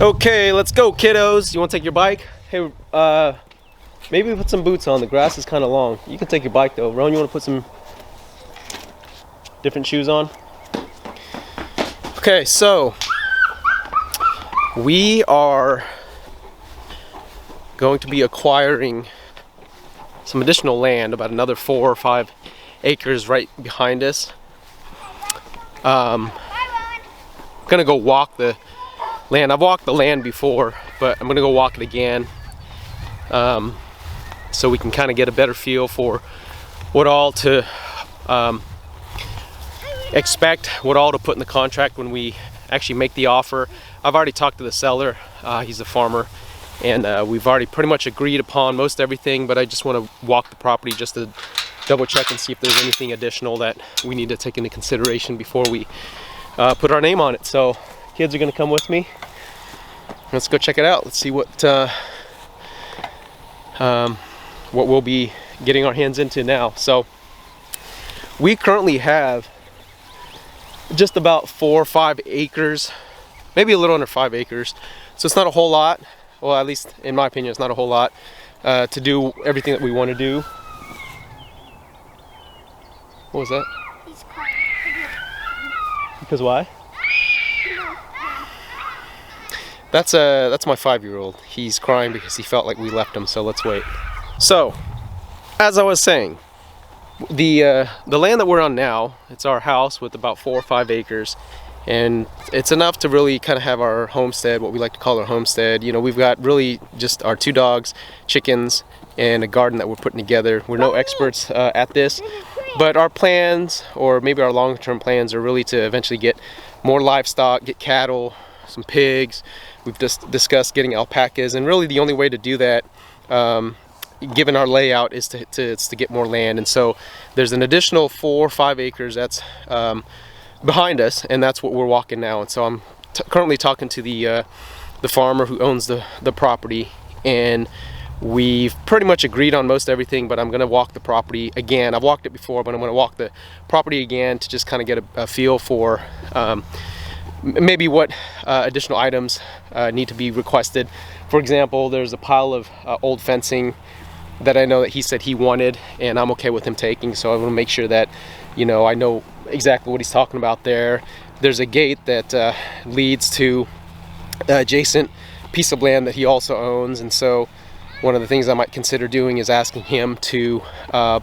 Okay, let's go, kiddos. You want to take your bike? Hey, maybe put some boots on. The grass is kind of long. You can take your bike though. Rowan, you want to put some different shoes on? Okay, so we are going to be acquiring some additional land, about another 4 or 5 acres right behind us. I'm gonna go walk the land. I've walked the land before, but I'm gonna go walk it again, so we can kind of get a better feel for what all to expect, what all to put in the contract when we actually make the offer. I've already talked to the seller. He's a farmer, and we've already pretty much agreed upon most everything, but I just want to walk the property just to double check and see if there's anything additional that we need to take into consideration before we put our name on it. So kids are going to come with me. Let's go check it out. Let's see what we'll be getting our hands into now. So we currently have just about 4 or 5 acres, maybe a little under 5 acres. So it's not a whole lot. Well, at least in my opinion, it's not a whole lot to do everything that we want to do. What was that? He's crying. Because why? That's my 5-year-old. He's crying because he felt like we left him, so let's wait. So, as I was saying, the land that we're on now, it's our house with about 4 or 5 acres, and it's enough to really kind of have our homestead, what we like to call our homestead. You know, we've got really just our 2 dogs, chickens, and a garden that we're putting together. We're no experts at this, but our plans, or maybe our long-term plans, are really to eventually get more livestock, get cattle, some pigs. We've just discussed getting alpacas, and really the only way to do that, given our layout, is to get more land. And so there's an additional 4 or 5 acres that's behind us, and that's what we're walking now. And so I'm currently talking to the farmer who owns the property, and we've pretty much agreed on most everything, but I'm going to walk the property again. I've walked it before, but I'm going to walk the property again to just kind of get a feel for maybe what additional items need to be requested. For example, there's a pile of old fencing that I know that he said he wanted, and I'm okay with him taking, so I want to make sure that, you know, I know exactly what he's talking about there. There's a gate that leads to the adjacent piece of land that he also owns, and so one of the things I might consider doing is asking him to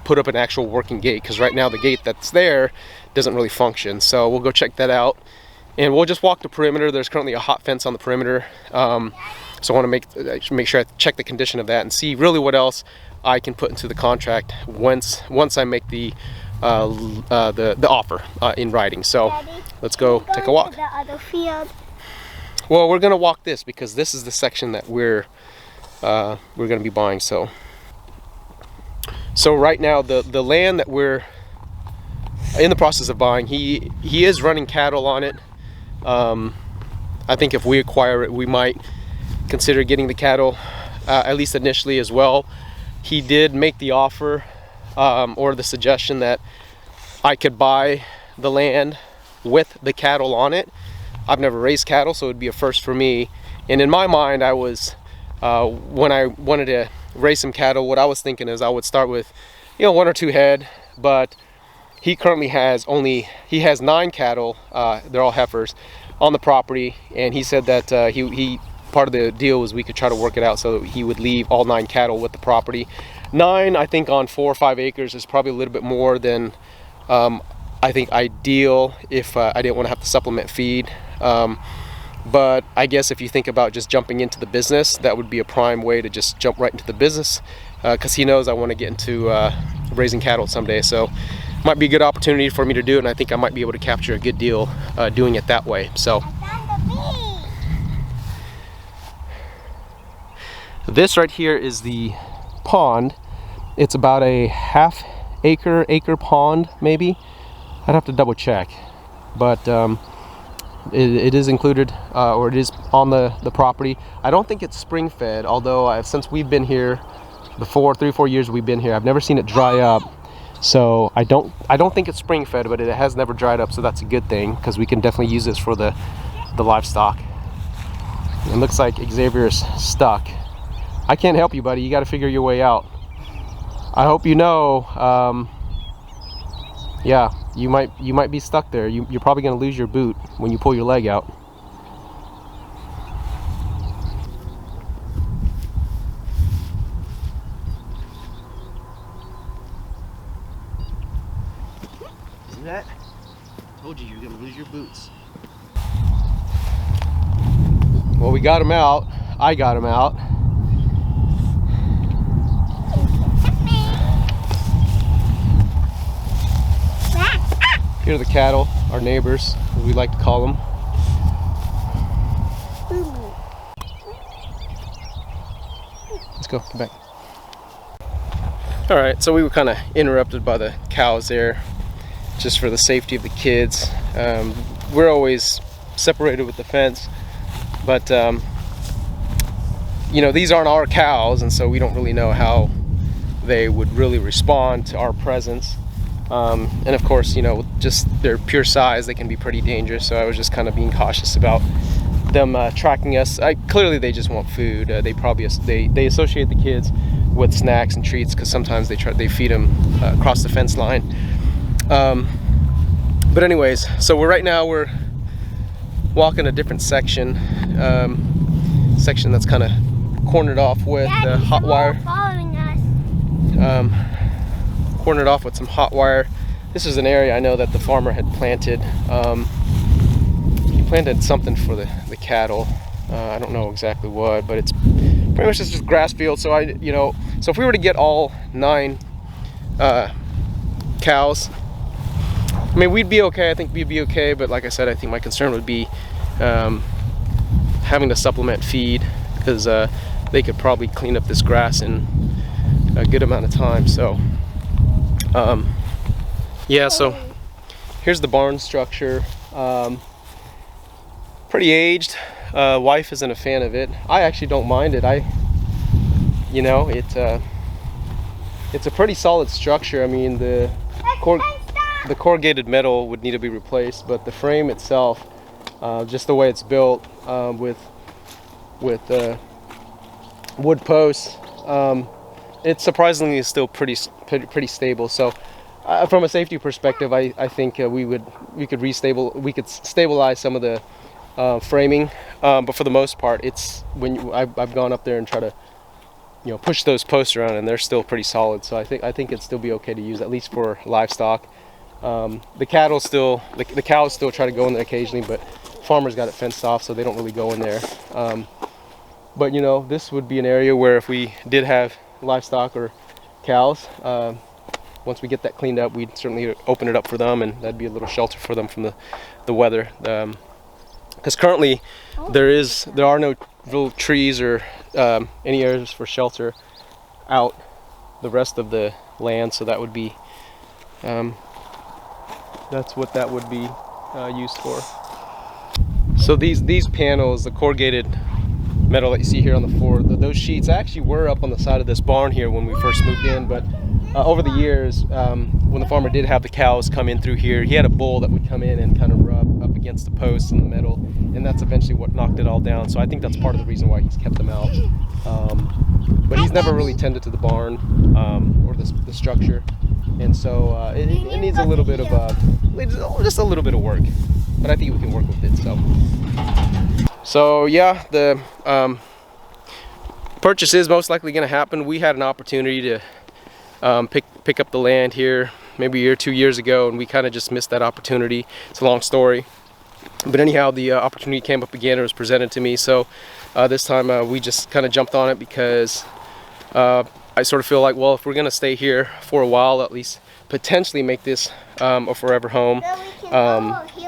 put up an actual working gate, because right now the gate that's there doesn't really function. So we'll go check that out, and we'll just walk the perimeter. There's currently a hot fence on the perimeter, so I want to make sure I check the condition of that and see really what else I can put into the contract once I make the offer in writing. So Daddy, let's go take a walk. To the other field? Well, we're gonna walk this because this is the section that we're gonna be buying. So right now the land that we're in the process of buying, he is running cattle on it. I think if we acquire it, we might consider getting the cattle, at least initially as well. He did make the offer, or the suggestion, that I could buy the land with the cattle on it. I've never raised cattle, so it would be a first for me. And in my mind, I was, when I wanted to raise some cattle, what I was thinking is I would start with, 1 or 2 head, but he currently has 9 cattle, they're all heifers, on the property, and he said that he part of the deal was we could try to work it out so that he would leave all 9 cattle with the property. 9, I think, on 4 or 5 acres is probably a little bit more than I think ideal if I didn't want to have to supplement feed. But I guess if you think about just jumping into the business, that would be a prime way to just jump right into the business, because he knows I want to get into raising cattle someday. So might be a good opportunity for me to do it, and I think I might be able to capture a good deal doing it that way. So this right here is the pond. It's about a half acre pond, maybe. I'd have to double check, but it is included, or it is on the property. I don't think it's spring fed, although since we've been here, the 3 or 4 years we've been here, I've never seen it dry up. So I don't think it's spring fed, but it has never dried up, so that's a good thing, because we can definitely use this for the livestock. It looks like Xavier's stuck. I can't help you, buddy. You got to figure your way out. I hope you know. Yeah, you might be stuck there. You're probably going to lose your boot when you pull your leg out. See that? I told you you're going to lose your boots. Well, we got him out. I got him out. Here are the cattle, our neighbors, as we like to call them. Let's go, come back. All right, so we were kind of interrupted by the cows there, just for the safety of the kids. We're always separated with the fence, but you know, these aren't our cows, and so we don't really know how they would really respond to our presence. And of course, you know, just their pure size, they can be pretty dangerous. So I was just kind of being cautious about them tracking us. Clearly, they just want food. They associate the kids with snacks and treats because sometimes they feed them across the fence line. But anyways, so right now we're walking a different section, section that's kind of cornered off with hot wire. Following us. Cornered off with some hot wire. This is an area I know that the farmer had planted. He planted something for the cattle. I don't know exactly what, but it's pretty much just grass field. So so if we were to get all 9 cows, I mean, we'd be okay. I think we'd be okay. But like I said, I think my concern would be having to supplement feed, because they could probably clean up this grass in a good amount of time. So yeah, so here's the barn structure. Pretty aged. Wife isn't a fan of it. I actually don't mind it. It's a pretty solid structure. I mean, the corrugated metal would need to be replaced, but the frame itself, just the way it's built, with wood posts, it surprisingly is still pretty stable. So from a safety perspective, I think we could stabilize some of the framing, but for the most part, it's I've gone up there and try to push those posts around, and they're still pretty solid. So I think it'd still be okay to use, at least for livestock. The cows still try to go in there occasionally, but farmers got it fenced off, so they don't really go in there. But this would be an area where if we did have livestock or cows, once we get that cleaned up, we'd certainly open it up for them, and that'd be a little shelter for them from the weather. Because currently there are no little trees or any areas for shelter out the rest of the land, so that would be that's what that would be used for. So these panels, the corrugated metal that you see here on the floor, those sheets actually were up on the side of this barn here when we first moved in, but over the years, when the farmer did have the cows come in through here, he had a bull that would come in and kind of rub up against the posts and the metal, and that's eventually what knocked it all down. So I think that's part of the reason why he's kept them out. But he's never really tended to the barn or the structure, and so it needs a little bit of just a little bit of work, but I think we can work with it. So yeah, the purchase is most likely going to happen. We had an opportunity to pick up the land here maybe a year, 2 years ago, and we kind of just missed that opportunity. It's a long story, but anyhow, the opportunity came up again. It was presented to me, so this time we just kind of jumped on it, because I sort of feel like, well, if we're going to stay here for a while, at least potentially make this a forever home,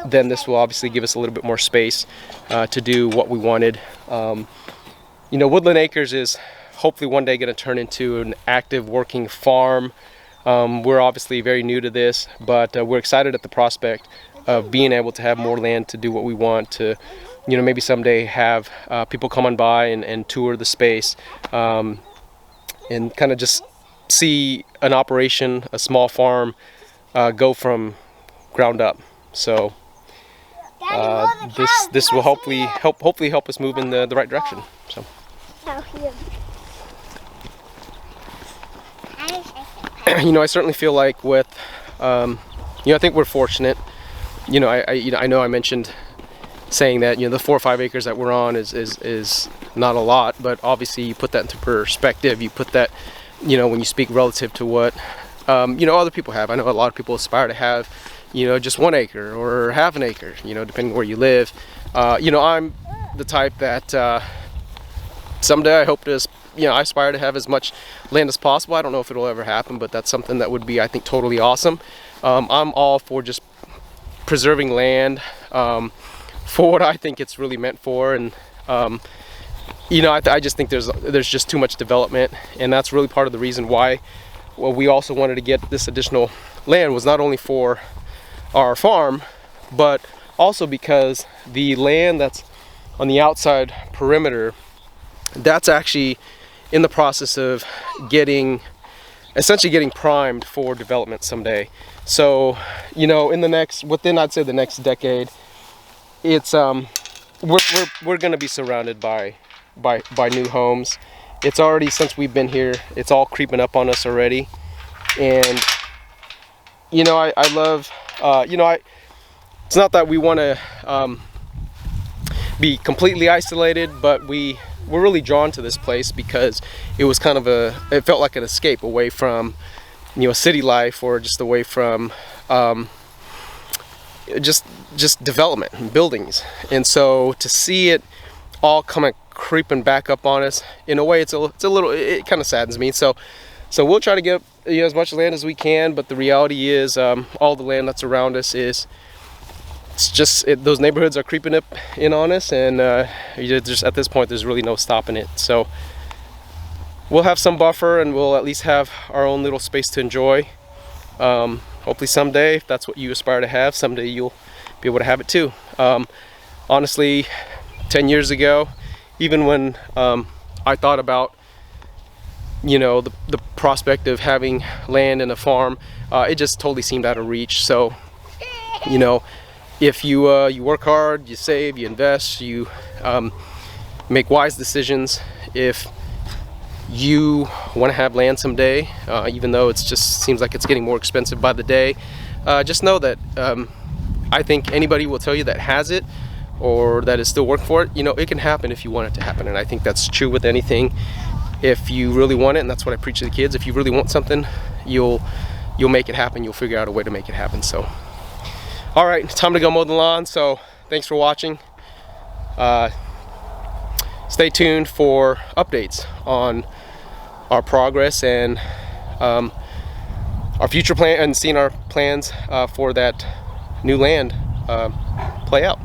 then this will obviously give us a little bit more space to do what we wanted. Woodland Acres is hopefully one day going to turn into an active working farm. We're obviously very new to this, but we're excited at the prospect of being able to have more land to do what we want, to maybe someday have people come on by and tour the space, and kind of just see an operation, a small farm, go from ground up. So this will hopefully help us move in the right direction. So. You know, I certainly feel like with, you know, I think we're fortunate. You know, I know I mentioned saying that, you know, the 4 or 5 acres that we're on is not a lot, but obviously you put that into perspective. You put that, you know, when you speak relative to what, you know, other people have. I know a lot of people aspire to have, you know, just 1 acre or half an acre, you know, depending where you live. You know, I'm the type that someday I hope to, you know, I aspire to have as much land as possible. I don't know if it'll ever happen, but that's something that would be, I think, totally awesome. I'm all for just preserving land for what I think it's really meant for, and you know, I just think there's just too much development, and that's really part of the reason why, well, we also wanted to get this additional land, was not only for our farm, but also because the land that's on the outside perimeter, that's actually in the process of essentially getting primed for development someday. So, you know, within I'd say the next decade, it's we're going to be surrounded by new homes. It's already, since we've been here, it's all creeping up on us already. And you know, I love, you know, it's not that we want to be completely isolated, but we're really drawn to this place because it was kind of it felt like an escape away from, you know, city life, or just away from just development and buildings. And so to see it all kind of creeping back up on us, in a way, it kind of saddens me. So we'll try to get, you know, as much land as we can, but the reality is, all the land that's around us those neighborhoods are creeping up in on us, and just at this point there's really no stopping it. So we'll have some buffer, and we'll at least have our own little space to enjoy. Hopefully someday, if that's what you aspire to have, someday you'll be able to have it too. Honestly, 10 years ago, even when I thought about, you know, the prospect of having land and a farm, it just totally seemed out of reach. So, you know, if you work hard, you save, you invest, you make wise decisions, if you want to have land someday, even though it just seems like it's getting more expensive by the day, just know that I think anybody will tell you that has it, or that is still working for it, you know, it can happen if you want it to happen. And I think that's true with anything. If you really want it, and that's what I preach to the kids, if you really want something, you'll make it happen. You'll figure out a way to make it happen. So, all right, it's time to go mow the lawn. So thanks for watching. Stay tuned for updates on our progress and our future plan, and seeing our plans for that new land play out.